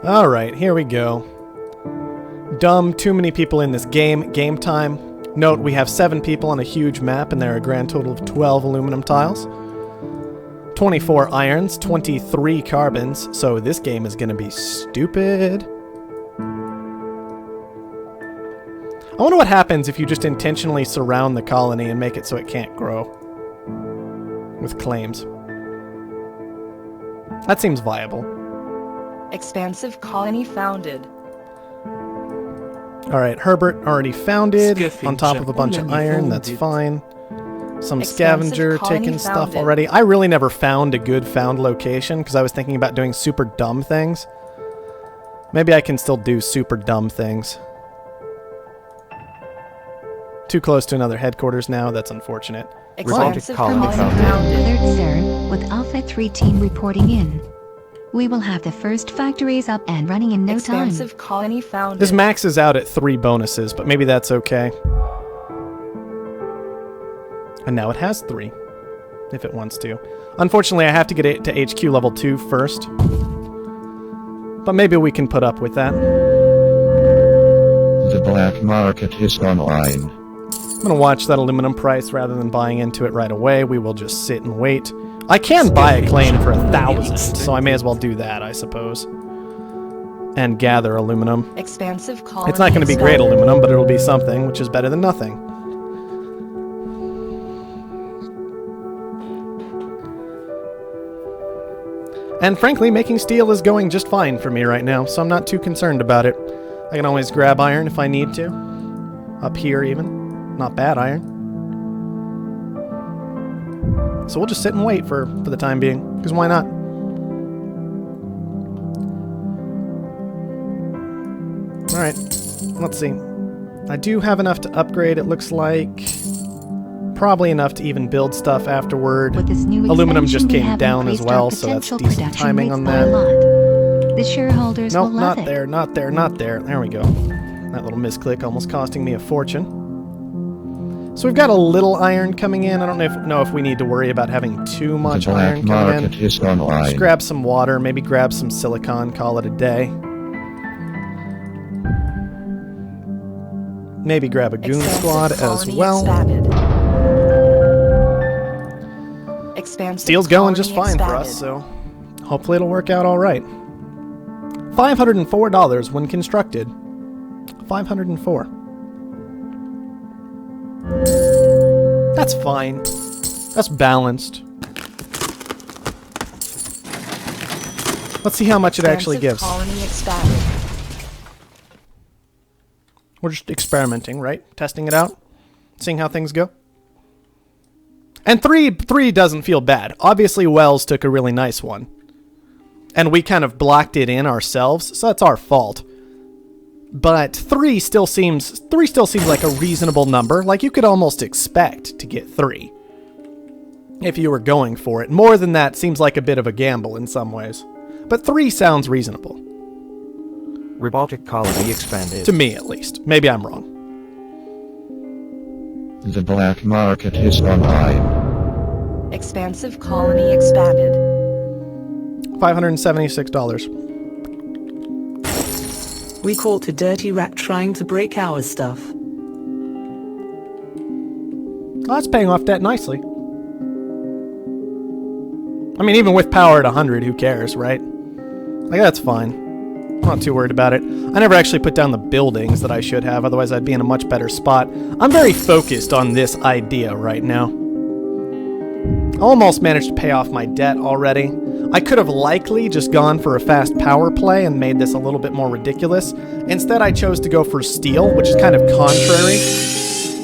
Alright, here we go. Dumb, too many people in this game. Game time. Note, we have 7 people on a huge map, and there are a grand total of 12 aluminum tiles. 24 irons, 23 carbons, so this game is going to be stupid. I wonder what happens if you just intentionally surround the colony and make it so it can't grow. With claims. That seems viable. Expansive colony founded. Alright, Herbert already founded, on top of a bunch of iron, that's fine. Some scavenger taking stuff already. I really never found a good found location, because I was thinking about doing super dumb things. Maybe I can still do super dumb things. Too close to another headquarters now, that's unfortunate. Expansive colony founded. Alert, sir, with Alpha 3 team reporting in. We will have the first factories up and running in no time. Expansive colony founded. This maxes out at 3 bonuses, but maybe that's okay. And now it has 3, if it wants to. Unfortunately, I have to get it to HQ level 2 first. But maybe we can put up with that. The black market is online. I'm going to watch that aluminum price rather than buying into it right away. We will just sit and wait. I can buy a claim for 1,000, so I may as well do that, I suppose. And gather aluminum. Expansive colony. It's not going to be great aluminum, but it'll be something, which is better than nothing. And frankly, making steel is going just fine for me right now, so I'm not too concerned about it. I can always grab iron if I need to. Up here, even. Not bad iron. So we'll just sit and wait for the time being, because why not? Alright, let's see. I do have enough to upgrade, it looks like. Probably enough to even build stuff afterward. With this new Aluminum just expansion, we came have down as increased well, our so that's potential decent production timing rates on by a that. lot. The shareholders Nope, will love not it. there, not there, not there. There we go. That little misclick almost costing me a fortune. So we've got a little iron coming in. I don't know if we need to worry about having too much iron coming in. Is online. Just grab some water, maybe grab some silicon, call it a day. Maybe grab a goon squad as well. Steel's going just fine for us, so hopefully it'll work out all right. $504 when constructed. 504. That's fine. That's balanced. Let's see how much it actually gives. We're just experimenting, right? Testing it out. Seeing how things go. And 3 doesn't feel bad. Obviously, Wells took a really nice one. And we kind of blocked it in ourselves, so that's our fault. But 3 still seems like a reasonable number. Like, you could almost expect to get 3. If you were going for it. More than that seems like a bit of a gamble in some ways. But 3 sounds reasonable. Robotic colony expanded. To me, at least. Maybe I'm wrong. The black market is online. Expansive colony expanded. $576. We caught a dirty rat trying to break our stuff. Oh, that's paying off debt nicely. I mean, even with power at 100, who cares, right? Like, that's fine. I'm not too worried about it. I never actually put down the buildings that I should have, otherwise I'd be in a much better spot. I'm very focused on this idea right now. I almost managed to pay off my debt already. I could have likely just gone for a fast power play and made this a little bit more ridiculous. Instead, I chose to go for steel, which is kind of contrary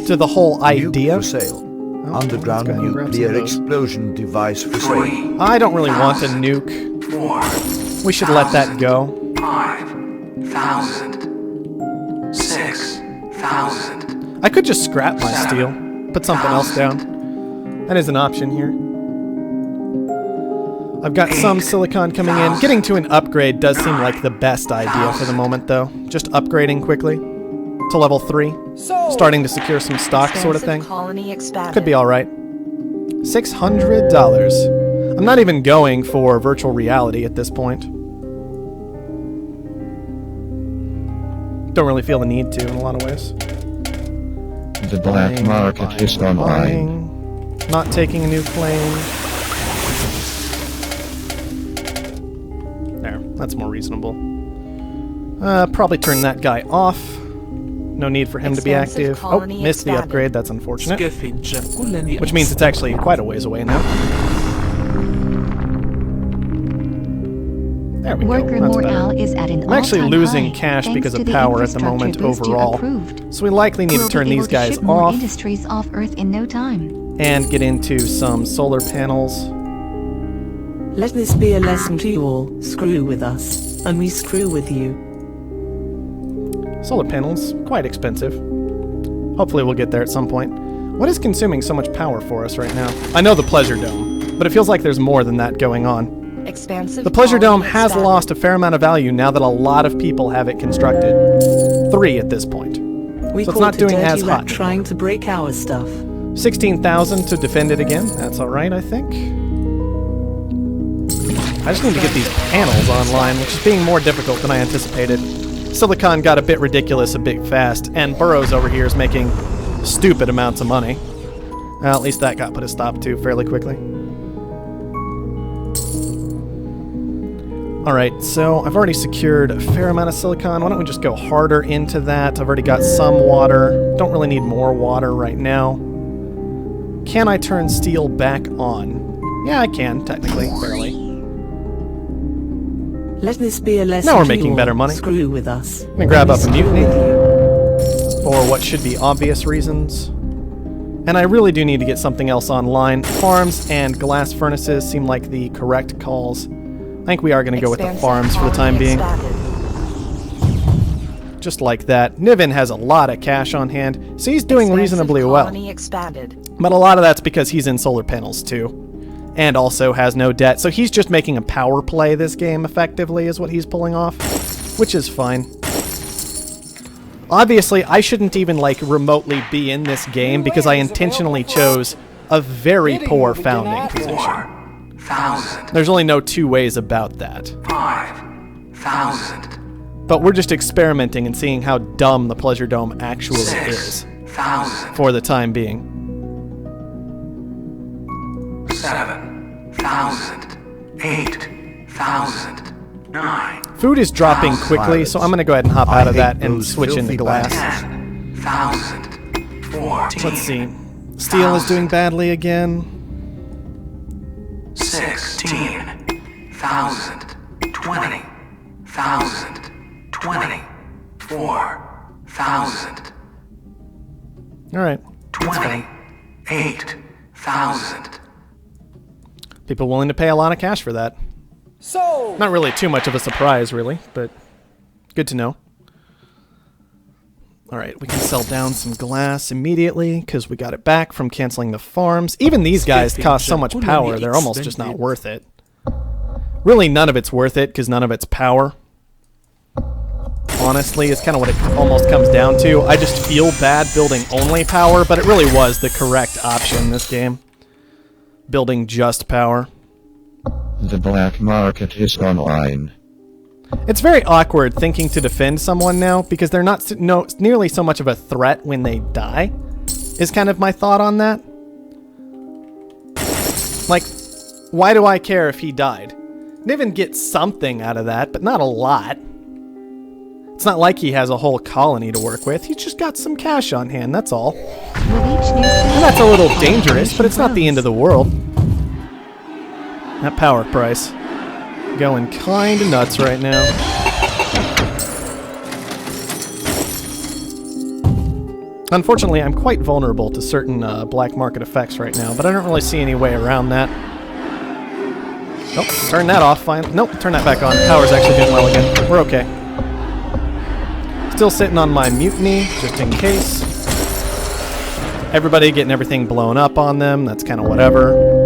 to the whole idea. Nuke for sale. Oh, Underground let's go ahead and grab some nuclear of those. explosion device for sale. I don't really want a nuke. 4. We should let that go. 5,000. 6,000. I could just scrap my steel. Put something else down. That is an option here. I've got some silicon coming in. Getting to an upgrade does seem like the best idea for the moment, though. Just upgrading quickly to level 3. Starting to secure some stock sort of thing. Could be alright. $600. I'm not even going for virtual reality at this point. Don't really feel the need to in a lot of ways. The black market is online. Not taking a new claim. There, that's more reasonable. Probably turn that guy off. No need for him to be Expansive active. Oh, colony missed the expanded. upgrade. That's unfortunate. Which Which means it's actually quite a ways away now. There we Worker go. That's morale better. is at an I'm actually all-time losing high, cash thanks because to of the power at the infrastructure moment boost you overall. approved. So we likely need We'll to turn be able these guys ship more off industries off Earth in no time. and get into some solar panels. Let this be a lesson to you all. Screw with us, and we screw with you. Solar panels, quite expensive. Hopefully we'll get there at some point. What is consuming so much power for us right now? I know the Pleasure Dome, but it feels like there's more than that going on. Expansive The Pleasure Dome colony has expanded. lost a fair amount of value now that a lot of people have it constructed. 3 at this point. We So it's caught not a doing dirty as rat hot trying to break our stuff. 16,000 to defend it again. That's alright, I think. I just need to get these panels online, which is being more difficult than I anticipated. Silicon got a bit ridiculous a bit fast, and Burroughs over here is making stupid amounts of money. Well, at least that got put a stop to fairly quickly. Alright, so I've already secured a fair amount of silicon. Why don't we just go harder into that? I've already got some water. Don't really need more water right now. Can I turn steel back on? Yeah, I can, technically, barely. Let this be a lesson Now we're to you making all. better money. Screw with us. I'm gonna grab We up a screw mutiny. with you. For what should be obvious reasons. And I really do need to get something else online. Farms and glass furnaces seem like the correct calls. I think we are going to go with the Expansive farms for the time colony being. expanded. Just like that. Niven has a lot of cash on hand, so he's doing Expansive reasonably well. colony expanded. But a lot of that's because he's in solar panels too. And also has no debt, so he's just making a power play this game effectively is what he's pulling off. Which is fine. Obviously, I shouldn't even like remotely be in this game because I intentionally chose a very poor founding position. 4,000. There's only no two ways about that. 5,000. But we're just experimenting and seeing how dumb the Pleasure Dome actually is 6,000. for the time being. 7,000. 8,000. 9. Food is dropping quickly, so I'm going to go ahead and hop out of I that hate and those switch into filthy glass. 10,000. 14. Let's see. Steel is doing badly again. 16,000. 20,000. 24,000. Alright. That's fine. 28,000. People willing to pay a lot of cash for that. So not really too much of a surprise, really, but good to know. Alright, we can sell down some glass immediately, because we got it back from canceling the farms. Even these guys cost so much power, they're almost just not worth it. Really, none of it's worth it, because none of it's power. Honestly, is kind of what it almost comes down to. I just feel bad building only power, but it really was the correct option in this game. Building just power. The black market is online. It's very awkward thinking to defend someone now because they're not nearly so much of a threat when they die, is kind of my thought on that. Like, why do I care if he died? Niven gets something out of that, but not a lot. It's not like he has a whole colony to work with. He's just got some cash on hand, that's all. With each new And that's a little dangerous, but it's not the end of the world. That power price. Going kinda nuts right now. Unfortunately, I'm quite vulnerable to certain black market effects right now, but I don't really see any way around that. Nope, turn that off, fine. Nope, turn that back on. Power's actually doing well again. We're okay. Still sitting on my mutiny, just in case. Everybody getting everything blown up on them, that's kind of whatever.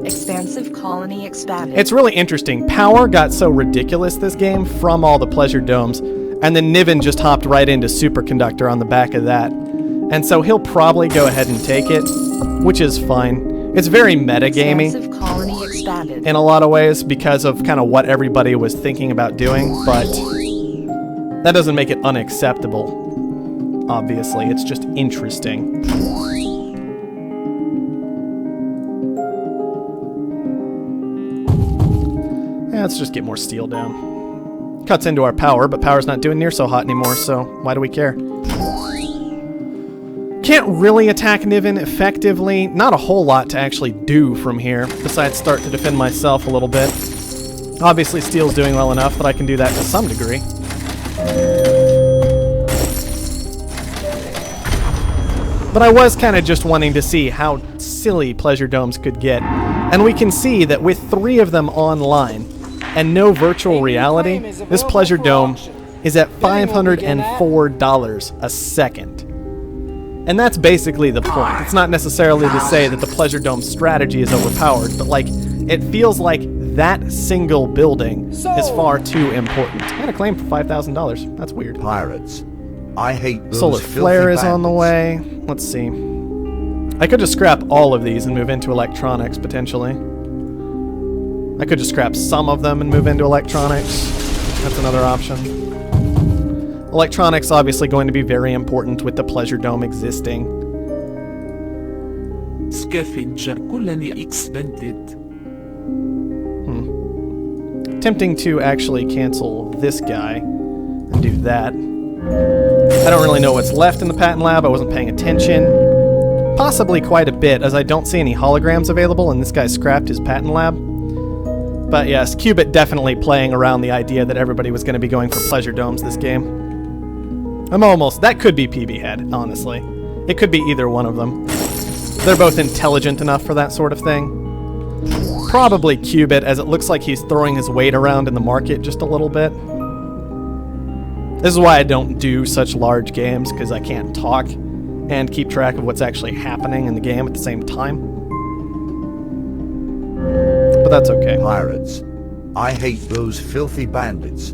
Expansive colony expanded. It's really interesting. Power got so ridiculous this game from all the Pleasure Domes, and then Niven just hopped right into Superconductor on the back of that. And so he'll probably go ahead and take it, which is fine. It's very metagamey Expansive colony expanded. in a lot of ways because of kind of what everybody was thinking about doing, but That doesn't make it unacceptable. Obviously, it's just interesting. Yeah, let's just get more steel down. Cuts into our power, but power's not doing near so hot anymore, so why do we care? Can't really attack Niven effectively. Not a whole lot to actually do from here, besides start to defend myself a little bit. Obviously, steel's doing well enough that I can do that to some degree. But I was kind of just wanting to see how silly pleasure domes could get. And we can see that with 3 of them online and no virtual reality, this pleasure dome is at $504 a second. And that's basically the point. It's not necessarily to say that the pleasure dome strategy is overpowered, but like, it feels like that single building is far too important. I got a claim for $5,000. That's weird. Pirates. I hate those Solar filthy flare is on the bandits. way. Let's see. I could just scrap all of these and move into electronics, potentially. I could just scrap some of them and move into electronics. That's another option. Electronics obviously going to be very important with the pleasure dome existing. Scavenger colony expanded. Tempting to actually cancel this guy and do that. I don't really know what's left in the patent lab. I wasn't paying attention. Possibly quite a bit, as I don't see any holograms available, and this guy scrapped his patent lab. But yes, Qubit definitely playing around the idea that everybody was going to be going for pleasure domes this game. That could be PB Head, honestly. It could be either one of them. They're both intelligent enough for that sort of thing. Probably Qubit, as it looks like he's throwing his weight around in the market just a little bit. This is why I don't do such large games, because I can't talk and keep track of what's actually happening in the game at the same time. But that's okay. Pirates. I hate those filthy bandits.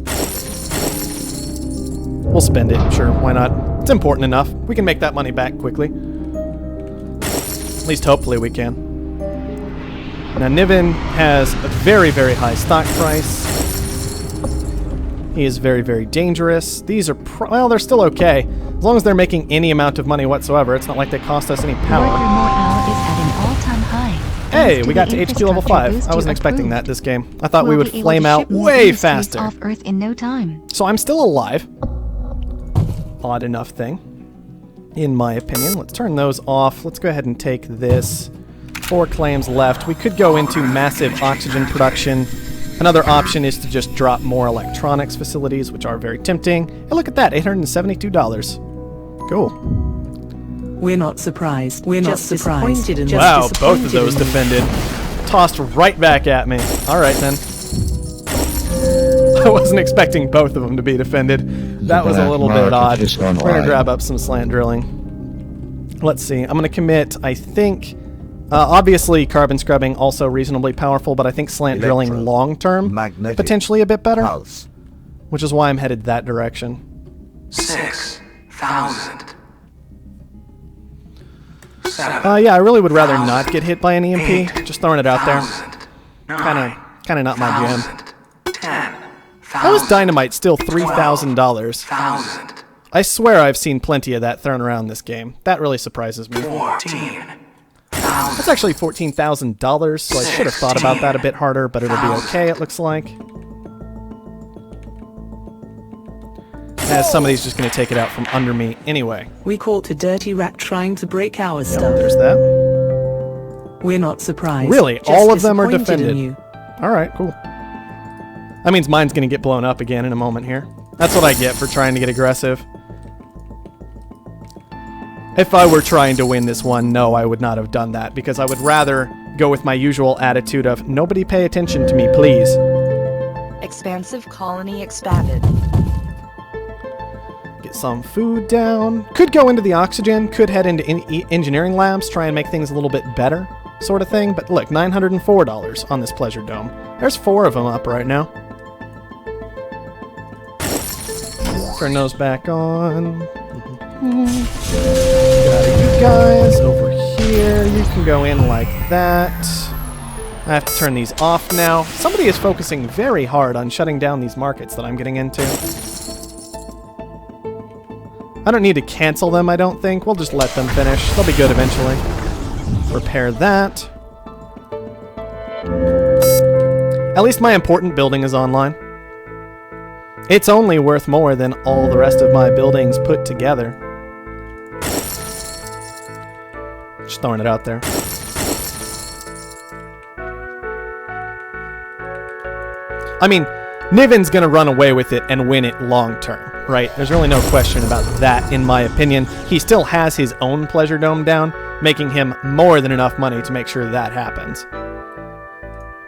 We'll spend it, sure, why not? It's important enough. We can make that money back quickly. At least hopefully we can. Now Niven has a very, very high stock price. He is very, very dangerous. These are, well, they're still okay. As long as they're making any amount of money whatsoever, it's not like they cost us any Worker power. morale is at an all-time high. Hey, Thanks we to got the to HQ level 5. infrastructure I wasn't boost expecting you that this game. I thought we We'll would be able flame to out ship more way industries faster. off Earth in no time. So I'm still alive. Odd enough thing, in my opinion. Let's turn those off. Let's go ahead and take this. 4 claims left. We could go into massive oxygen production. Another option is to just drop more electronics facilities, which are very tempting. Hey, look at that, $872. Cool. We're not surprised. We're not surprised. Wow, both of those defended. Tossed right back at me. Alright then. I wasn't expecting both of them to be defended. That was a little bit odd. We're gonna grab up some slant drilling. Let's see. I'm gonna commit, I think... obviously, carbon scrubbing also reasonably powerful, but I think slant drilling long-term, potentially a bit better. Pulse. Which is why I'm headed that direction. 6,000. 7,000. Yeah, I really would rather not get hit by an EMP. Just throwing it out there. Kind of not my jam. 10,000. How is dynamite still $3,000? 1,000. I swear I've seen plenty of that thrown around this game. That really surprises me. 14,000. That's actually $14,000, so I should have thought about that a bit harder, but it'll be okay, it looks like. As some of these just going to take it out from under me anyway. We caught a dirty rat trying to break our Yep, stuff. there's that. We're not surprised. Really? Just All of them are disappointed in defended? you. Alright, cool. That means mine's going to get blown up again in a moment here. That's what I get for trying to get aggressive. If I were trying to win this one, no, I would not have done that, because I would rather go with my usual attitude of, nobody pay attention to me, please. Expansive colony expanded. Get some food down. Could go into the oxygen, could head into engineering labs, try and make things a little bit better, sort of thing. But look, $904 on this pleasure dome. There's 4 of them up right now. Turn those back on. Got you guys over here. You can go in like that. I have to turn these off now. Somebody is focusing very hard on shutting down these markets that I'm getting into. I don't need to cancel them, I don't think. We'll just let them finish. They'll be good eventually. Repair that. At least my important building is online. It's only worth more than all the rest of my buildings put together. Just throwing it out there. I mean, Niven's gonna run away with it and win it long term, right? There's really no question about that, in my opinion. He still has his own Pleasure Dome down, making him more than enough money to make sure that happens.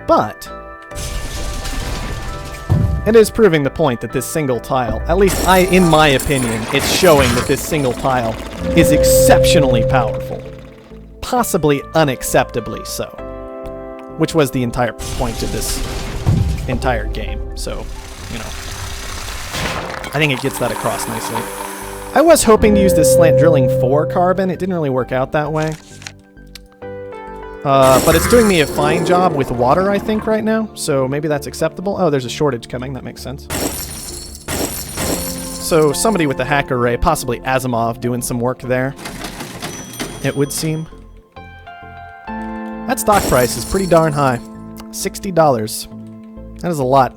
But it is proving the point that this single tile, at least in my opinion, it's showing that this single tile is exceptionally powerful. Possibly unacceptably so. Which was the entire point of this entire game. So, you know, I think it gets that across nicely. I was hoping to use this slant drilling for carbon. It didn't really work out that way. But it's doing me a fine job with water, I think, right now. So maybe that's acceptable. Oh, there's a shortage coming. That makes sense. So somebody with the hack array, possibly Asimov, doing some work there. It would seem. That stock price is pretty darn high. $60. That is a lot.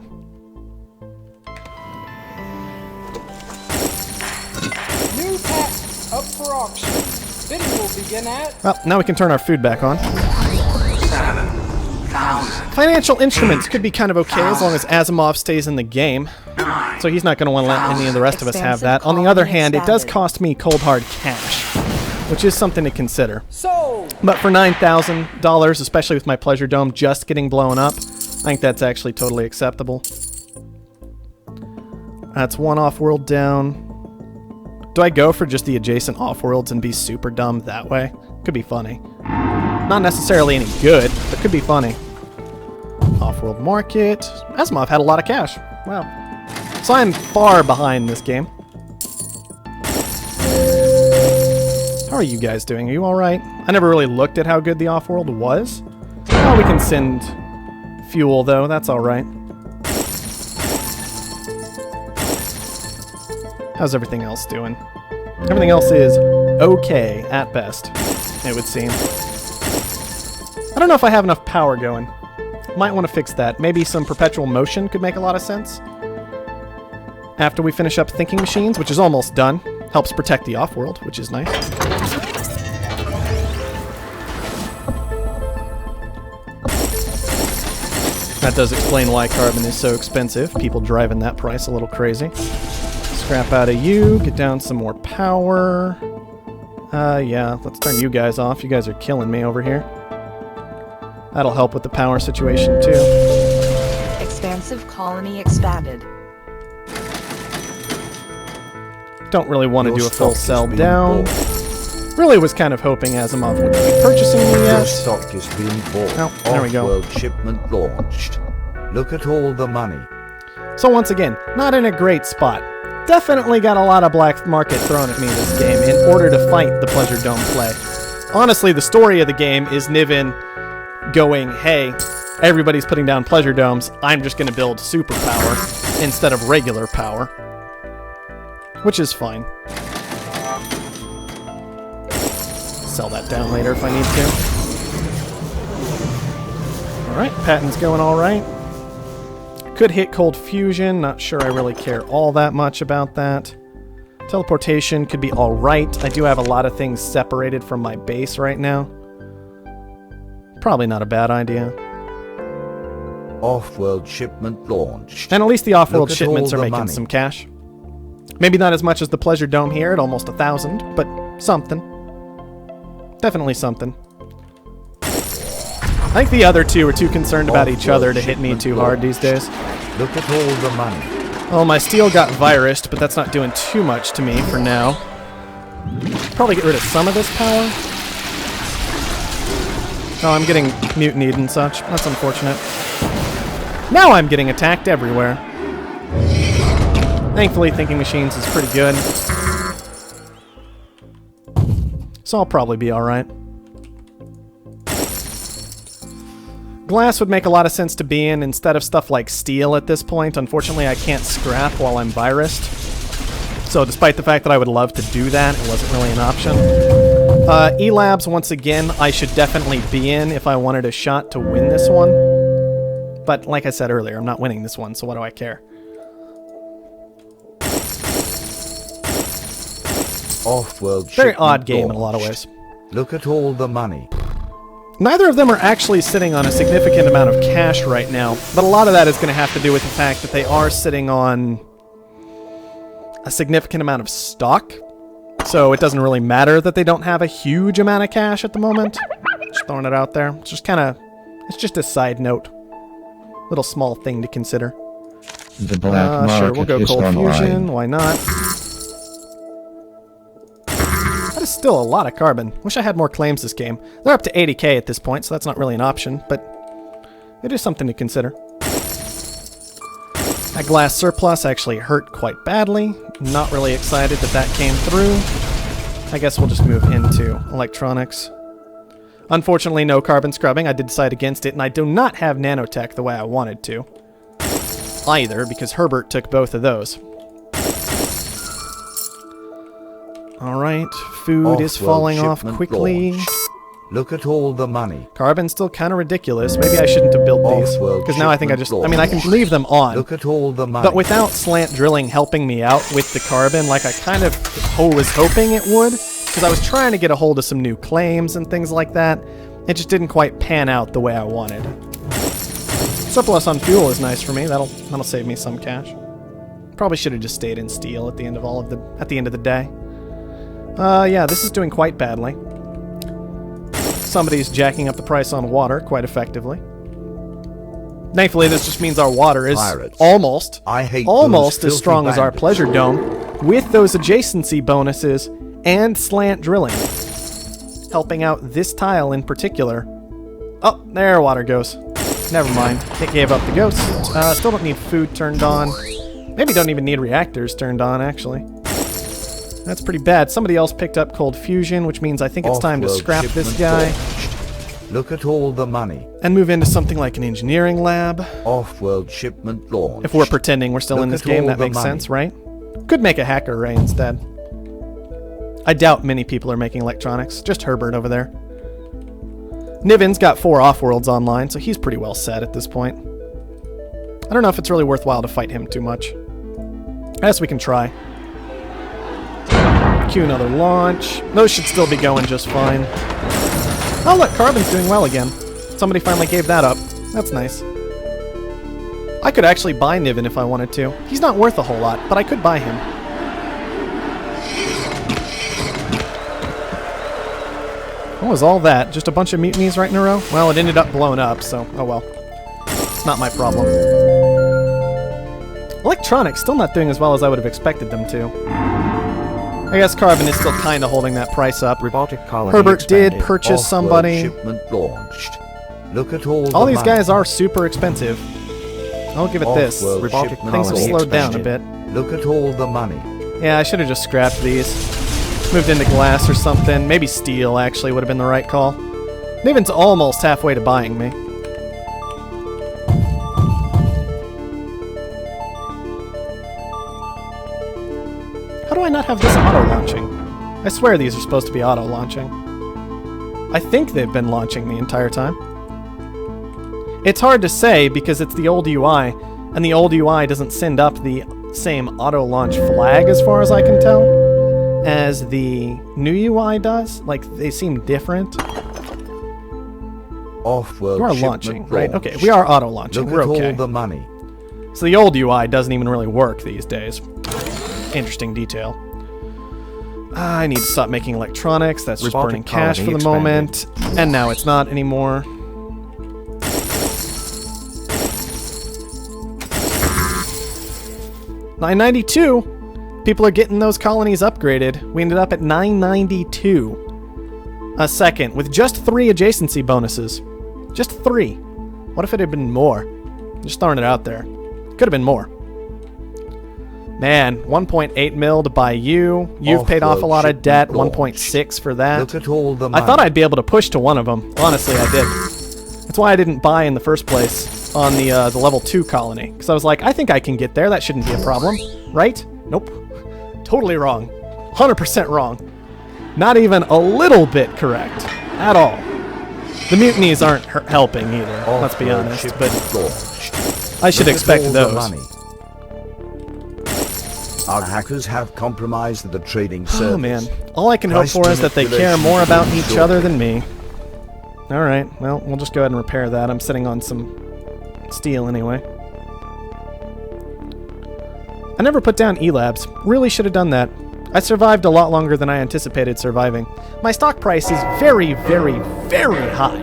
New pack up for auction. Bidding will begin at... Well, now we can turn our food back on. 7,000. Financial instruments could be kind of okay as long as Asimov stays in the game. So he's not going to want to let any of the rest of us have that. On the other hand, it does cost me cold hard cash, which is something to consider. So, But for $9,000, especially with my Pleasure Dome just getting blown up, I think that's actually totally acceptable. That's one Offworld down. Do I go for just the adjacent Offworlds and be super dumb that way? Could be funny. Not necessarily any good, but could be funny. Offworld market. Asimov had a lot of cash. Wow. So I'm far behind this game. How are you guys doing? Are you alright? I never really looked at how good the Offworld was. Oh, we can send fuel, though. That's alright. How's everything else doing? Everything else is okay, at best, it would seem. I don't know if I have enough power going. Might want to fix that. Maybe some perpetual motion could make a lot of sense. After we finish up thinking machines, which is almost done. Helps protect the Offworld, which is nice. That does explain why carbon is so expensive. People driving that price a little crazy. Scrap out of you, get down some more power. Yeah, let's turn you guys off. You guys are killing me over here. That'll help with the power situation, too. Expansive colony expanded. Don't really want to Your do a full stock is sell being down. bought. Really was kind of hoping Asimov would be purchasing me Your yet. stock is being bought. Oh, there we go. Offworld shipment launched. Look at all the money. So once again, not in a great spot. Definitely got a lot of black market thrown at me this game in order to fight the Pleasure Dome play. Honestly, the story of the game is Niven going, hey, everybody's putting down Pleasure Domes, I'm just going to build superpower instead of regular power. Which is fine. Sell that down later if I need to. Alright, Patton's going alright. Could hit Cold Fusion, not sure I really care all that much about that. Teleportation could be alright. I do have a lot of things separated from my base right now. Probably not a bad idea. Offworld shipment launched. And at least the Look Offworld at shipments all are the making money. some cash. Maybe not as much as the Pleasure Dome here at almost 1,000, but something. Definitely something. I think the other two are too concerned about each other to hit me too hard these days. Look at all the money. Oh, my steel got virused, but that's not doing too much to me for now. Probably get rid of some of this power. Oh, I'm getting mutinied and such. That's unfortunate. Now I'm getting attacked everywhere. Thankfully, Thinking Machines is pretty good. So I'll probably be alright. Glass would make a lot of sense to be in instead of stuff like steel at this point. Unfortunately, I can't scrap while I'm virused. So despite the fact that I would love to do that, it wasn't really an option. E-Labs, once again, I should definitely be in if I wanted a shot to win this one. But like I said earlier, I'm not winning this one, so what do I care? Offworld Very shipment odd game in a lot of launched. ways. Look at all the money. Neither of them are actually sitting on a significant amount of cash right now, but a lot of that is going to have to do with the fact that they are sitting on a significant amount of stock. So it doesn't really matter that they don't have a huge amount of cash at the moment. Just throwing it out there. It's just kind of, it's just a side note. Little small thing to consider. The black market sure, we'll go is Cold online. Fusion. Why not? That is still a lot of carbon. Wish I had more claims this game. They're up to 80k at this point, so that's not really an option, but it is something to consider. That glass surplus actually hurt quite badly. Not really excited that that came through. I guess we'll just move into electronics. Unfortunately, no carbon scrubbing. I did decide against it, and I do not have nanotech the way I wanted to. Either, because Herbert took both of those. Alright, food is Offworld falling off shipment quickly. launched. Look at all the money. Carbon's still kind of ridiculous. Maybe I shouldn't have built these. Offworld Because now I think I shipment just... I mean, I can leave them on. Look at all the money. But without slant drilling helping me out with the carbon, like I kind of was hoping it would, because I was trying to get a hold of some new claims and things like that, it just didn't quite pan out the way I wanted. Surplus on fuel is nice for me. That'll save me some cash. Probably should have just stayed in steel at the end of the day. Yeah, this is doing quite badly. Somebody's jacking up the price on water quite effectively. Thankfully, this just means our water is Pirates. almost those as strong filthy as our bandits. pleasure dome, with those adjacency bonuses and slant drilling, helping out this tile in particular. Oh, there water goes. Never mind. It gave up the ghost. Still don't need food turned on. Maybe don't even need reactors turned on, actually. That's pretty bad. Somebody else picked up Cold Fusion, which means I think it's time to Offworld scrap this shipment guy launched. Look at all the money. and move into something like an engineering lab. Offworld shipment launched. If we're pretending we're still in Look this at game, all that the makes money. sense, right? Could make a hacker array instead. I doubt many people are making electronics. Just Herbert over there. Niven's got 4 Offworlds online, so he's pretty well set at this point. I don't know if it's really worthwhile to fight him too much. I guess we can try. Cue another launch. Those should still be going just fine. Oh look, Carbon's doing well again. Somebody finally gave that up. That's nice. I could actually buy Niven if I wanted to. He's not worth a whole lot, but I could buy him. What was all that? Just a bunch of mutinies right in a row? Well, it ended up blowing up, so oh well. It's not my problem. Electronics still not doing as well as I would have expected them to. I guess Carbon is still kind of holding that price up. Herbert did purchase Offworld somebody. shipment launched. Look at all All the these money. guys are super expensive. I'll give it this. Offworld shipment Things have slowed down a bit. Look at all the money. Yeah, I should have just scrapped these. Moved into glass or something. Maybe steel, actually, would have been the right call. Niven's almost halfway to buying me. How do I not have this auto-launching? I swear these are supposed to be auto-launching. I think they've been launching the entire time. It's hard to say because it's the old UI, and the old UI doesn't send up the same auto-launch flag as far as I can tell as the new UI does. Like, they seem different. Offworld You are shipment launching, right? launched. Okay, we are auto-launching. Look We're at okay. all the money. So the old UI doesn't even really work these days. Interesting detail. I need to stop making electronics. That's just burning cash for the moment. And now it's not anymore. $992. People are getting those colonies upgraded. We ended up at $992 a second with just 3 adjacency bonuses. Just 3. What if it had been more? Just throwing it out there. Could have been more. Man, 1.8 mil to buy you. You've paid off a lot of debt. 1.6 for that. Look at all the money. I thought I'd be able to push to one of them. Honestly, I did. That's why I didn't buy in the first place on the level 2 colony. Because I was like, I think I can get there. That shouldn't be a problem. Right? Nope. Totally wrong. 100% wrong. Not even a little bit correct. At all. The mutinies aren't helping either, let's be honest, but I should expect those. Our hackers have compromised the trading service. Oh man, all I can hope for is that they care more about each other than me. Alright, well, we'll just go ahead and repair that. I'm sitting on some steel anyway. I never put down E-Labs. Really should have done that. I survived a lot longer than I anticipated surviving. My stock price is very, very, very high.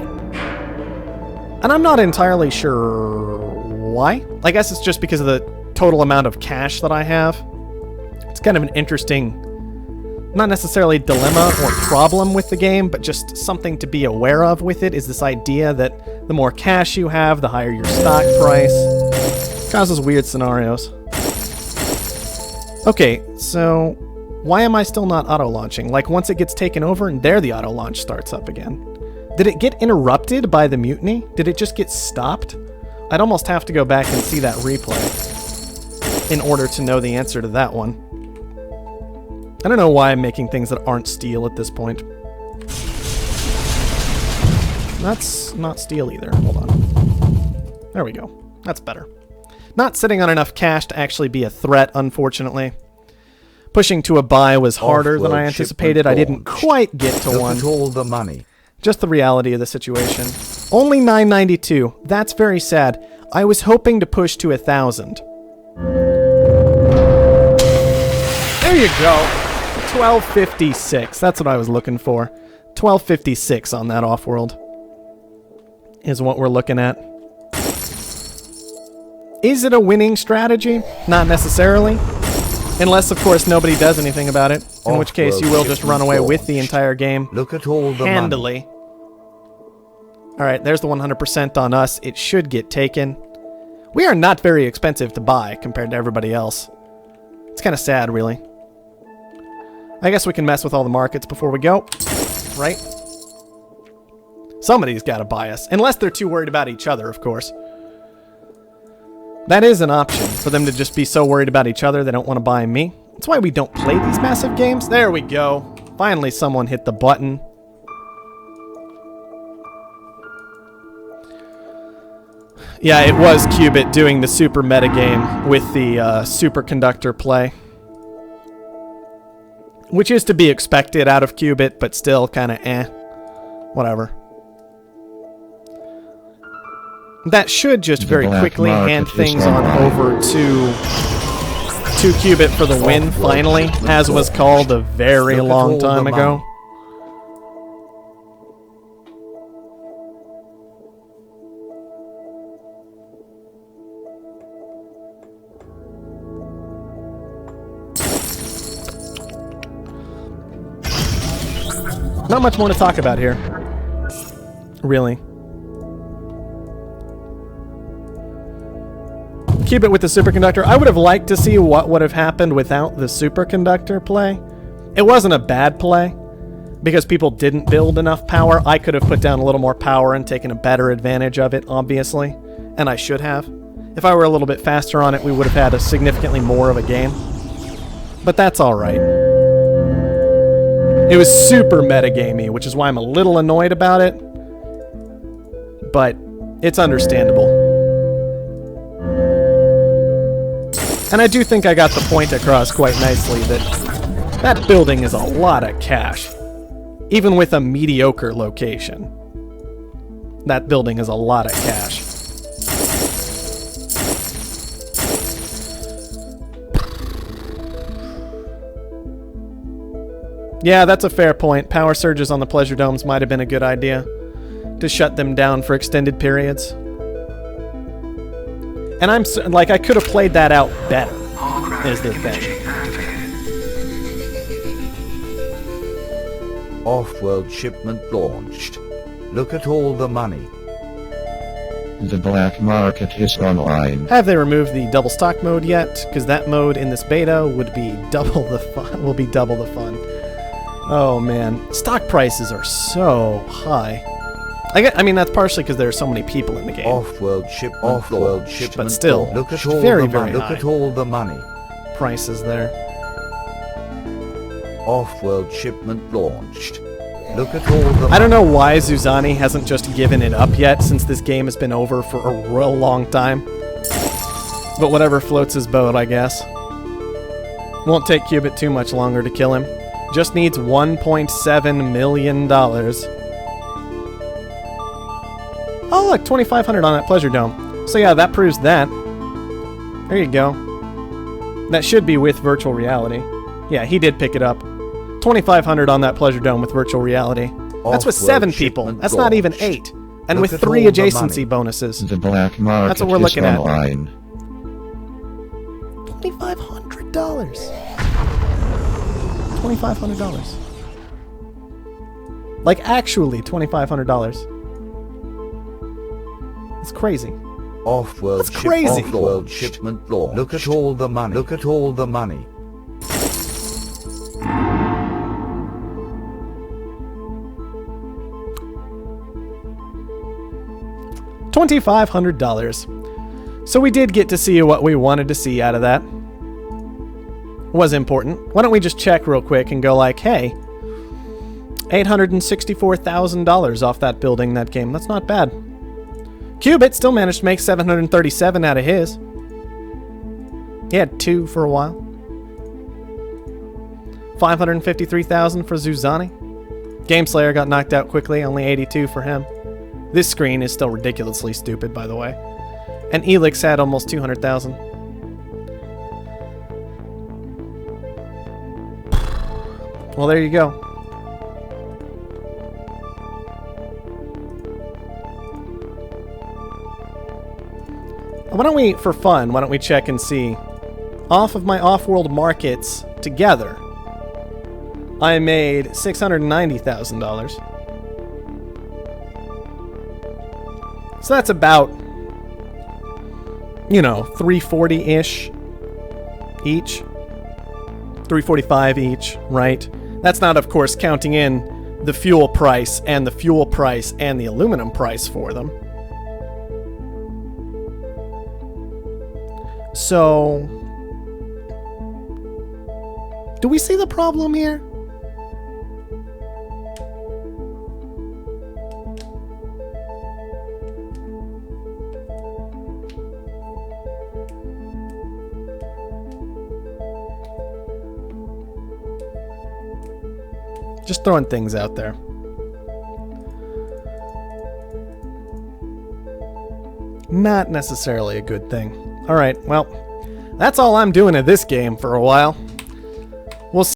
And I'm not entirely sure why. I guess it's just because of the total amount of cash that I have. It's kind of an interesting, not necessarily dilemma or problem with the game, but just something to be aware of with it is this idea that the more cash you have, the higher your stock price. Causes weird scenarios. Okay, so why am I still not auto-launching? Like, once it gets taken over, and there the auto-launch starts up again. Did it get interrupted by the mutiny? Did it just get stopped? I'd almost have to go back and see that replay in order to know the answer to that one. I don't know why I'm making things that aren't steel at this point. That's not steel either. Hold on. There we go. That's better. Not sitting on enough cash to actually be a threat, unfortunately. Pushing to a buy was harder than I anticipated. I didn't quite get to one. Look at all the money. Just the reality of the situation. Only 992. That's very sad. I was hoping to push to 1,000. There you go. 1256. That's what I was looking for. 1256 on that Offworld is what we're looking at. Is it a winning strategy? Not necessarily. Unless, of course, nobody does anything about it. In which case, you will just run away with the entire game. Look at all the handily. Alright, there's the 100% on us. It should get taken. We are not very expensive to buy compared to everybody else. It's kind of sad, really. I guess we can mess with all the markets before we go. Right? Somebody's got to buy us. Unless they're too worried about each other, of course. That is an option, for them to just be so worried about each other they don't want to buy me. That's why we don't play these massive games. There we go. Finally someone hit the button. Yeah, it was Qubit doing the super metagame with the superconductor play. Which is to be expected out of Qubit, but still kind of whatever. That should just very quickly hand things on over to Qubit for the win, finally, as was called a very long time ago. Not much more to talk about here. Really. Qubit with the superconductor. I would have liked to see what would have happened without the superconductor play. It wasn't a bad play, because people didn't build enough power. I could have put down a little more power and taken a better advantage of it, obviously. And I should have. If I were a little bit faster on it, we would have had a significantly more of a game. But that's alright. It was super metagamey, which is why I'm a little annoyed about it. But it's understandable. And I do think I got the point across quite nicely that that building is a lot of cash. Even with a mediocre location. That building is a lot of cash. Yeah, that's a fair point. Power surges on the pleasure domes might have been a good idea. To shut them down for extended periods. And I'm like, I could have played that out better, is the thing. Offworld shipment launched. Look at all the money. The black market is online. Have they removed the double stock mode yet? Because that mode in this beta would be double the fun. Will be double the fun. Oh man, stock prices are so high. I mean, that's partially because there are so many people in the game. Offworld shipment. But still, look at all very, the very money. high. Look at all the money. Prices there. Offworld shipment launched. Look at all the I don't know why Zuzani hasn't just given it up yet, since this game has been over for a real long time. But whatever floats his boat, I guess. Won't take Cubit too much longer to kill him. Just needs $1.7 million. Oh look, 2,500 on that Pleasure Dome. So yeah, that proves that. There you go. That should be with virtual reality. Yeah, he did pick it up. 2,500 on that Pleasure Dome with virtual reality. That's with 7 people. That's not even 8. And with 3 adjacency bonuses. The black market That's what we're looking is at. online. $2,500. $2,500. Like actually $2,500. It's crazy. Offworld That's crazy. Offworld shipment launched. Look at all the money. Look at all the money. $2,500. So we did get to see what we wanted to see out of that. Was important. Why don't we just check real quick and go like, hey, $864,000 off that building that game. That's not bad. Cubit still managed to make 737 out of his. He had 2 for a while. 553,000 for Zuzani. Gameslayer got knocked out quickly, only 82 for him. This screen is still ridiculously stupid, by the way. And Elix had almost 200,000. Well, there you go. Why don't we, for fun, why don't we check and see? Off of my Offworld markets together, I made $690,000. So that's about, you know, 340-ish each. 345 each, right? That's not, of course, counting in the fuel price and the fuel price and the aluminum price for them. So, do we see the problem here? Just throwing things out there. Not necessarily a good thing. Alright, well, that's all I'm doing at this game for a while. We'll see.